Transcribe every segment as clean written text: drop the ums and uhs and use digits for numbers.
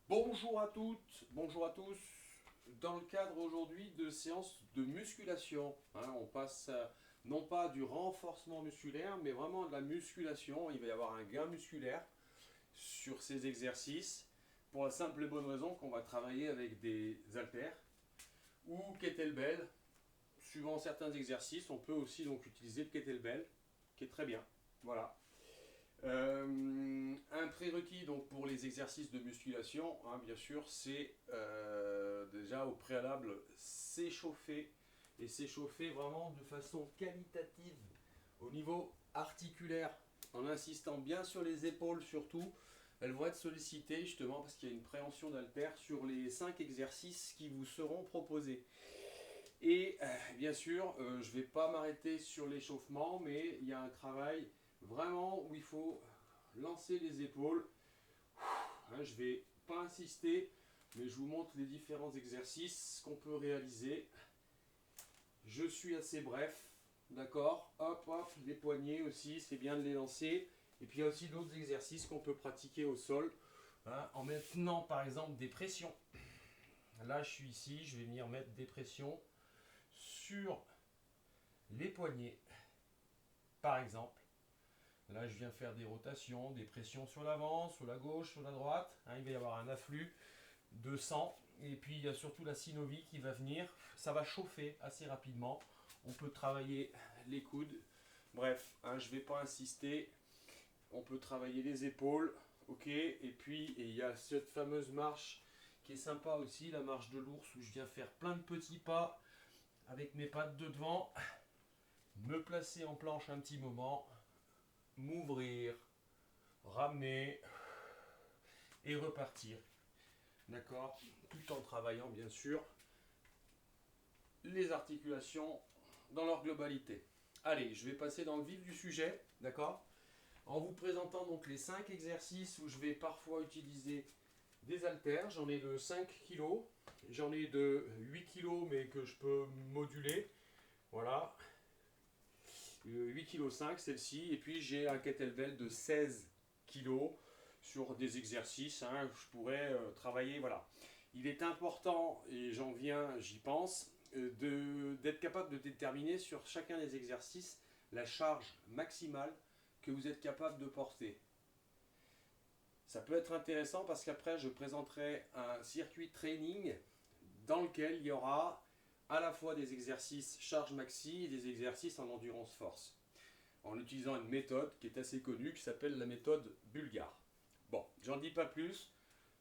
Bonjour à toutes, bonjour à tous. Dans le cadre aujourd'hui de séances de musculation, on passe non pas du renforcement musculaire, mais vraiment de la musculation. Il va y avoir un gain musculaire sur ces exercices pour la simple et bonne raison qu'on va travailler avec des haltères ou kettlebell. Suivant certains exercices, on peut aussi donc utiliser le kettlebell, qui est très bien. Voilà. Un prérequis donc pour les exercices de musculation, bien sûr, c'est déjà au préalable s'échauffer et s'échauffer vraiment de façon qualitative au niveau articulaire, en insistant bien sur les épaules surtout. Elles vont être sollicitées justement parce qu'il y a une préhension d'haltère sur les 5 exercices qui vous seront proposés. Et bien sûr, je ne vais pas m'arrêter sur l'échauffement, mais il y a un travail vraiment où il faut lancer les épaules. Je ne vais pas insister, mais je vous montre les différents exercices qu'on peut réaliser. Je suis assez bref, d'accord. Hop, hop, les poignets aussi, c'est bien de les lancer. Et puis il y a aussi d'autres exercices qu'on peut pratiquer au sol, en maintenant par exemple des pressions. Là, je suis ici, je vais venir mettre des pressions sur les poignets, par exemple. Là, je viens faire des rotations, des pressions sur l'avant, sur la gauche, sur la droite. Il va y avoir un afflux de sang. Et puis, il y a surtout la synovie qui va venir. Ça va chauffer assez rapidement. On peut travailler les coudes. Bref, je ne vais pas insister. On peut travailler les épaules. Ok. Et puis, il y a cette fameuse marche qui est sympa aussi, la marche de l'ours, où je viens faire plein de petits pas avec mes pattes de devant. Me placer en planche un petit moment. M'ouvrir, ramener et repartir. D'accord. Tout en travaillant bien sûr les articulations dans leur globalité. Allez, je vais passer dans le vif du sujet, d'accord, en vous présentant donc les 5 exercices où je vais parfois utiliser des haltères. J'en ai de 5 kg, j'en ai de 8 kg mais que je peux moduler. Voilà. 8,5 kg celle-ci, et puis j'ai un kettlebell de 16 kg sur des exercices, je pourrais travailler, voilà. Il est important, et j'y pense, d'être capable de déterminer sur chacun des exercices la charge maximale que vous êtes capable de porter. Ça peut être intéressant parce qu'après je présenterai un circuit training dans lequel il y aura à la fois des exercices charge maxi et des exercices en endurance force, en utilisant une méthode qui est assez connue, qui s'appelle la méthode bulgare. Bon, j'en dis pas plus,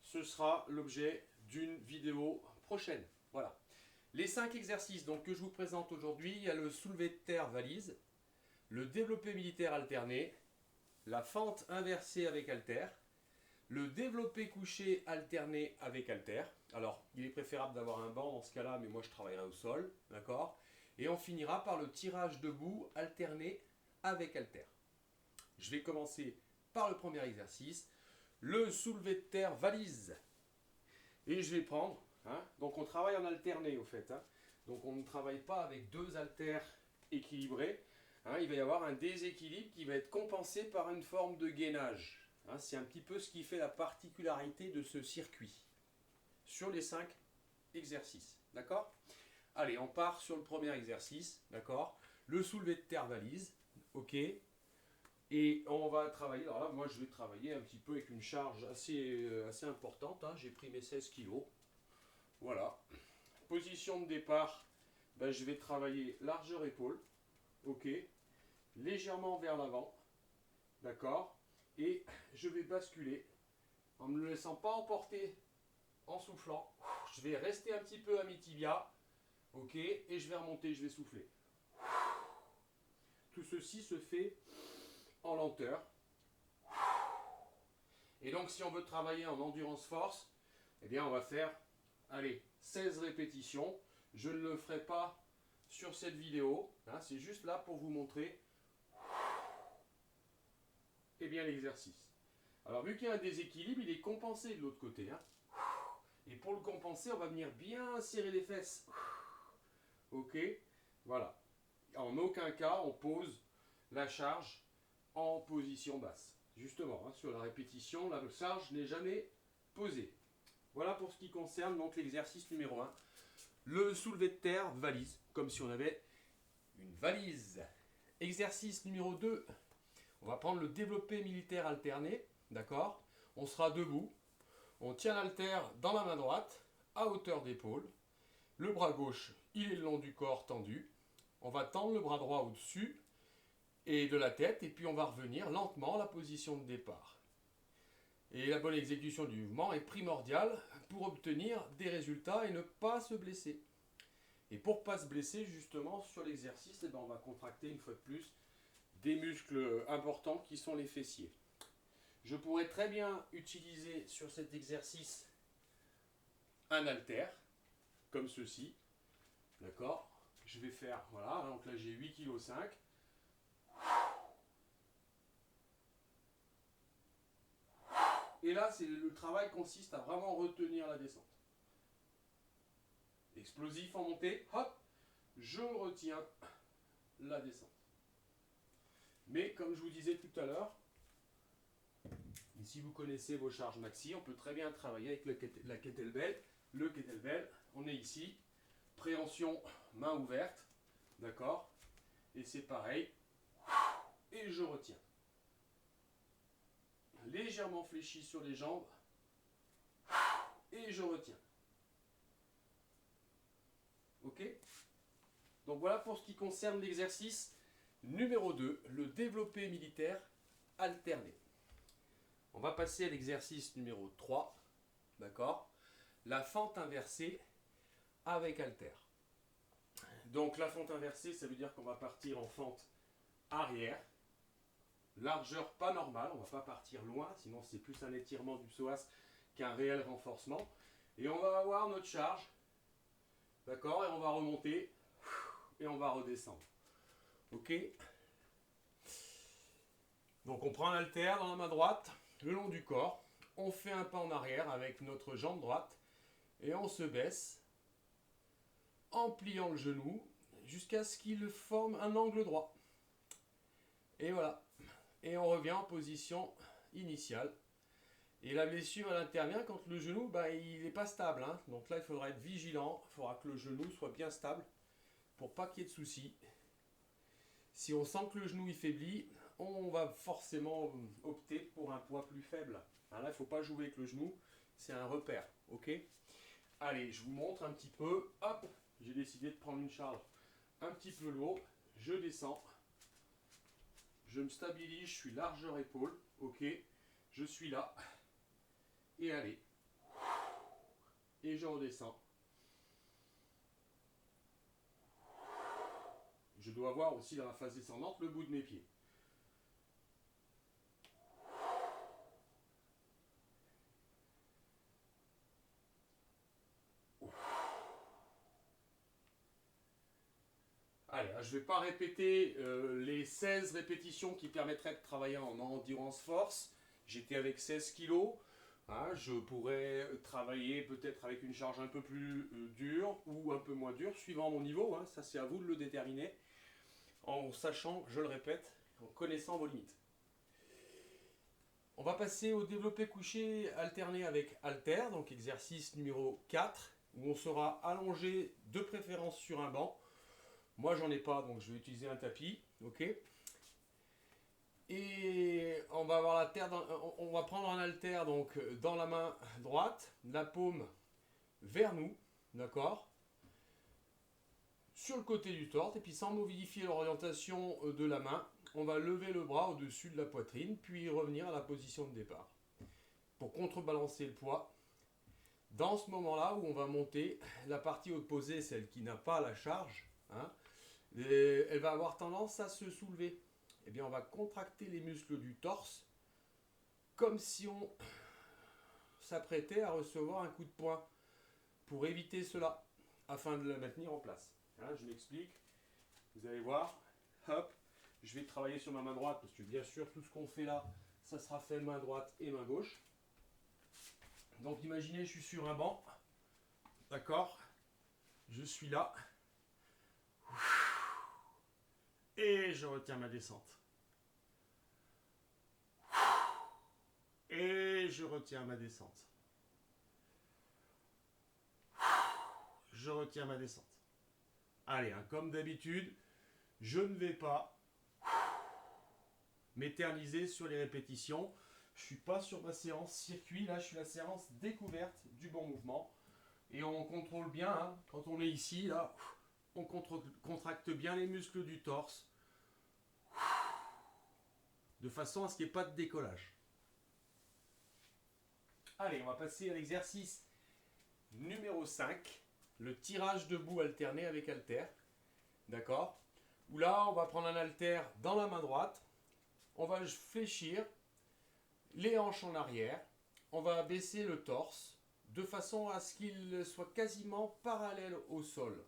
ce sera l'objet d'une vidéo prochaine. Voilà. Les 5 exercices donc, que je vous présente aujourd'hui, il y a le soulevé de terre valise, le développé militaire alterné, la fente inversée avec haltère, le développé couché alterné avec haltère. Alors, il est préférable d'avoir un banc dans ce cas-là, mais moi je travaillerai au sol, d'accord. Et on finira par le tirage debout alterné avec haltère. Je vais commencer par le premier exercice, le soulevé de terre valise. Et je vais prendre, donc on travaille en alterné au fait, donc on ne travaille pas avec deux haltères équilibrés. Il va y avoir un déséquilibre qui va être compensé par une forme de gainage. C'est un petit peu ce qui fait la particularité de ce circuit sur les 5 exercices. D'accord? Allez, on part sur le premier exercice. D'accord? Le soulevé de terre valise. Ok? Et on va travailler. Alors là, moi, je vais travailler un petit peu avec une charge assez importante. J'ai pris mes 16 kilos. Voilà. Position de départ, je vais travailler largeur épaule. Ok? Légèrement vers l'avant. D'accord? Et je vais basculer en ne me laissant pas emporter en soufflant. Je vais rester un petit peu à mes tibias. Ok? Et je vais remonter, je vais souffler. Tout ceci se fait en lenteur. Et donc, si on veut travailler en endurance force, eh bien, on va faire, allez, 16 répétitions. Je ne le ferai pas sur cette vidéo. C'est juste là pour vous montrer l'exercice. Alors, vu qu'il y a un déséquilibre, il est compensé de l'autre côté. Et pour le compenser, on va venir bien serrer les fesses. Ok? Voilà. En aucun cas, on pose la charge en position basse. Justement, sur la répétition, la charge n'est jamais posée. Voilà pour ce qui concerne donc l'exercice numéro 1. Le soulevé de terre valise, comme si on avait une valise. Exercice numéro 2, on va prendre le développé militaire alterné, d'accord? On sera debout, on tient l'haltère dans la main droite, à hauteur d'épaule. Le bras gauche, il est le long du corps tendu. On va tendre le bras droit au-dessus et de la tête, et puis on va revenir lentement à la position de départ. Et la bonne exécution du mouvement est primordiale pour obtenir des résultats et ne pas se blesser. Et pour ne pas se blesser, justement, sur l'exercice, on va contracter une fois de plus des muscles importants qui sont les fessiers. Je pourrais très bien utiliser sur cet exercice un haltère, comme ceci. D'accord? Je vais faire, voilà, donc là j'ai 8,5 kg. Et là, le travail consiste à vraiment retenir la descente. Explosif en montée, hop, je retiens la descente. Mais comme je vous disais tout à l'heure, et si vous connaissez vos charges maxi, on peut très bien travailler avec la kettlebell. Le kettlebell, on est ici, préhension main ouverte, d'accord? Et c'est pareil, et je retiens. Légèrement fléchi sur les jambes, et je retiens. Ok? Donc voilà pour ce qui concerne l'exercice numéro 2, le développé militaire alterné. On va passer à l'exercice numéro 3, d'accord? La fente inversée avec haltère. Donc la fente inversée, ça veut dire qu'on va partir en fente arrière, largeur pas normale, on ne va pas partir loin, sinon c'est plus un étirement du psoas qu'un réel renforcement. Et on va avoir notre charge, d'accord? Et on va remonter, et on va redescendre. Ok? Donc on prend l'haltère dans la main droite, le long du corps, on fait un pas en arrière avec notre jambe droite, et on se baisse, en pliant le genou, jusqu'à ce qu'il forme un angle droit. Et voilà. Et on revient en position initiale. Et la blessure, elle intervient quand le genou, il n'est pas stable. Hein. Donc là, il faudra être vigilant. Il faudra que le genou soit bien stable pour pas qu'il y ait de soucis. Si on sent que le genou il faiblit, on va forcément opter pour un poids plus faible. Alors là, il ne faut pas jouer avec le genou. C'est un repère. Ok ? Allez, je vous montre un petit peu. Hop, j'ai décidé de prendre une charge un petit peu lourde. Je descends. Je me stabilise, je suis largeur épaule. Ok, je suis là. Et allez. Et je redescends. Je dois avoir aussi dans la phase descendante le bout de mes pieds. Allez, je ne vais pas répéter les 16 répétitions qui permettraient de travailler en endurance force. J'étais avec 16 kg. Hein, je pourrais travailler peut-être avec une charge un peu plus dure ou un peu moins dure, suivant mon niveau. Hein, ça, c'est à vous de le déterminer. En sachant, je le répète, en connaissant vos limites. On va passer au développé couché alterné avec haltère, donc exercice numéro 4, où on sera allongé de préférence sur un banc. Moi, j'en ai pas, donc je vais utiliser un tapis, ok. Et on va avoir la terre, on va prendre un haltère donc dans la main droite, la paume vers nous, d'accord, sur le côté du torse, et puis sans modifier l'orientation de la main, on va lever le bras au-dessus de la poitrine, puis revenir à la position de départ. Pour contrebalancer le poids, dans ce moment-là où on va monter, la partie opposée, celle qui n'a pas la charge, hein, elle va avoir tendance à se soulever. Eh bien, on va contracter les muscles du torse comme si on s'apprêtait à recevoir un coup de poing pour éviter cela, afin de la maintenir en place. Hein, je m'explique. Vous allez voir. Hop. Je vais travailler sur ma main droite parce que bien sûr, tout ce qu'on fait là, ça sera fait main droite et main gauche. Donc imaginez, je suis sur un banc. D'accord? Je suis là. Et je retiens ma descente. Et je retiens ma descente. je retiens ma descente. Allez, hein, comme d'habitude, je ne vais pas m'éterniser sur les répétitions. Je ne suis pas sur ma séance circuit, là je suis la séance découverte du bon mouvement. Et on contrôle bien, hein, quand on est ici, là, on contracte bien les muscles du torse, de façon à ce qu'il n'y ait pas de décollage. Allez, on va passer à l'exercice numéro 5, le tirage debout alterné avec haltère. D'accord? Où là, on va prendre un haltère dans la main droite, on va fléchir les hanches en arrière, on va baisser le torse de façon à ce qu'il soit quasiment parallèle au sol.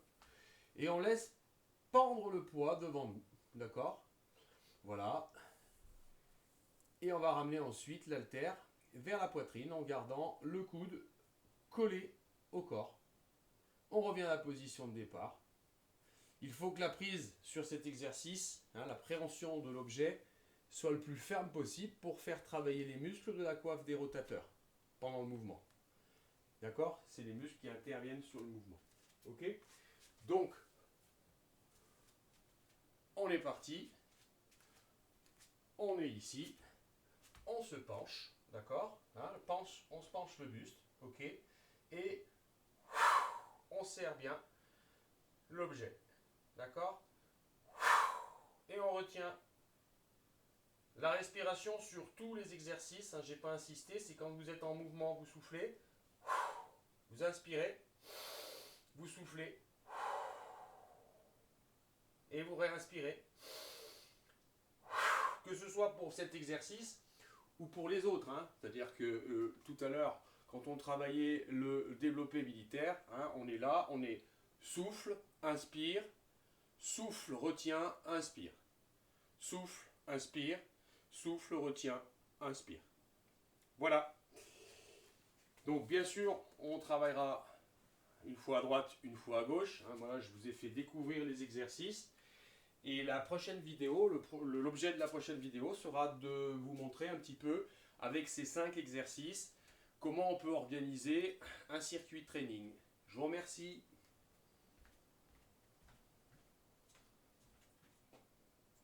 Et on laisse pendre le poids devant nous. D'accord? Voilà. Et on va ramener ensuite l'haltère vers la poitrine en gardant le coude collé au corps. On revient à la position de départ. Il faut que la prise sur cet exercice, la préhension de l'objet, soit le plus ferme possible pour faire travailler les muscles de la coiffe des rotateurs pendant le mouvement. D'accord? C'est les muscles qui interviennent sur le mouvement. Ok? Donc, on est parti. On est ici. On se penche. D'accord? On se penche le buste. Ok? Et on serre bien l'objet. D'accord? Et on retient la respiration sur tous les exercices. Je n'ai pas insisté. C'est quand vous êtes en mouvement, vous soufflez. Vous inspirez. Vous soufflez. Et vous réinspirez. Que ce soit pour cet exercice ou pour les autres. C'est-à-dire que tout à l'heure, quand on travaillait le développé militaire, on est là, on est souffle, inspire, souffle, retient, inspire. Souffle, inspire, souffle, retient, inspire. Voilà. Donc bien sûr, on travaillera une fois à droite, une fois à gauche. Voilà, je vous ai fait découvrir les exercices. Et la prochaine vidéo, l'objet de la prochaine vidéo sera de vous montrer un petit peu, avec ces 5 exercices, comment on peut organiser un circuit training. Je vous remercie.